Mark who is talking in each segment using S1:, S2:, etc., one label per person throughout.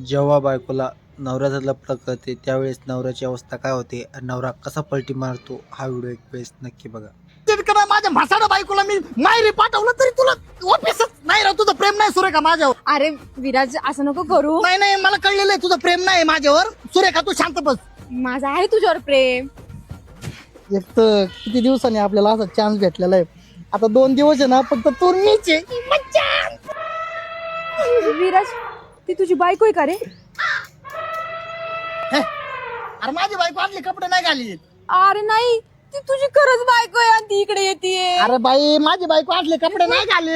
S1: जेव्हा बायकोला नवऱ्याचं लफडं कळते त्यावेळेस नवऱ्याची अवस्था काय होते आणि नवरा कसा पलटी मारतो हा व्हिडिओ एक वेळेस नक्की बघा.
S2: करा माझ्या म्हासाड्या बायकोला मी माहेरी पाठवलं तरी तुला ऑफिसच नाही राव. तुझं प्रेम नाही सुरेखा माझ्यावर.
S3: अरे विराज असं नको करू.
S2: नाही नाही मला कळलेलं आहे तुझं प्रेम नाही माझ्यावर. सुरेखा तू शांत बस.
S3: माझं आहे तुझ्यावर प्रेम.
S2: एक तर किती दिवसांनी आपल्याला असा चान्स भेटलेला आहे. आता 2 दिवस आहे ना फक्त तू मीच आहे.
S3: विराज ती तुझी बायको आहे का रे?
S2: हे, अरे माझी बायको आपले कपडे नाही घाली.
S3: अरे नाही ती तुझी खरंच बायको आहे आणि ती इकडे येते.
S2: अरे बाई माझी बायको असले कपडे नाही घाले.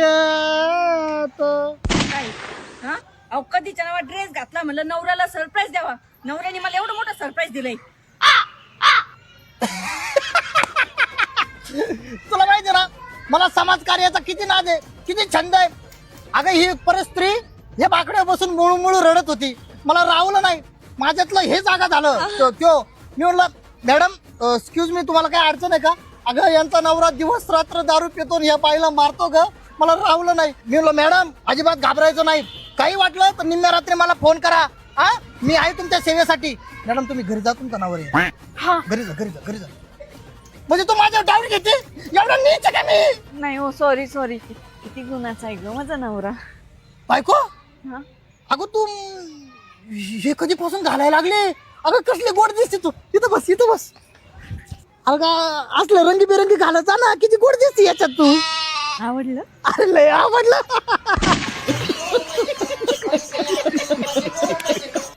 S4: अहो कधीच्या नावा ड्रेस घातला म्हणलं नवऱ्याला सरप्राईज द्यावा. नवऱ्याने मला एवढं मोठं सरप्राईज दिलंय.
S2: तुला माहिती ना मला समाज कार्याचा किती नाद आहे, किती छंद आहे. अगं ही परस्त्री हे बाकडे बसून मुळू मुळू रडत होती. मला रावलं नाही. माझ्यातलं हे जागा झालं. मी म्हणलं मॅडम एक्सक्यूज मी तुम्हाला काय अडचण आहे का? अगं यांचा नवरा दिवस रात्र दारू पितो आणि या बाईला मारतो ग. मला रावलं नाही. मी म्हणलं मॅडम अजिबात घाबरायचं नाही. काही वाटलं तर निम्म्या रात्री मला फोन करा. हा मी आहे तुमच्या सेवेसाठी. मॅडम तुम्ही घरी जा तुमचा नवरा आहे.
S3: हा
S2: घरी जा घरी जा घरी जा. म्हणजे तू माझ्यावर डाऊट घेते एवढा नीच आहे का मी?
S4: नाही हो सॉरी सॉरी. किती गुणाचा आहे ग माझा नवरा.
S2: बायको
S4: हा?
S2: अगं तू हे कधीपासून घालायला लागले? अगं कसली गोड दिसते तू. इथं बस इथं बस. अगं असलं रंगीबेरंगी घालायचा ना किती गोड दिसते याच्यात तू.
S4: आवडलं?
S2: अरे लय आवडलं.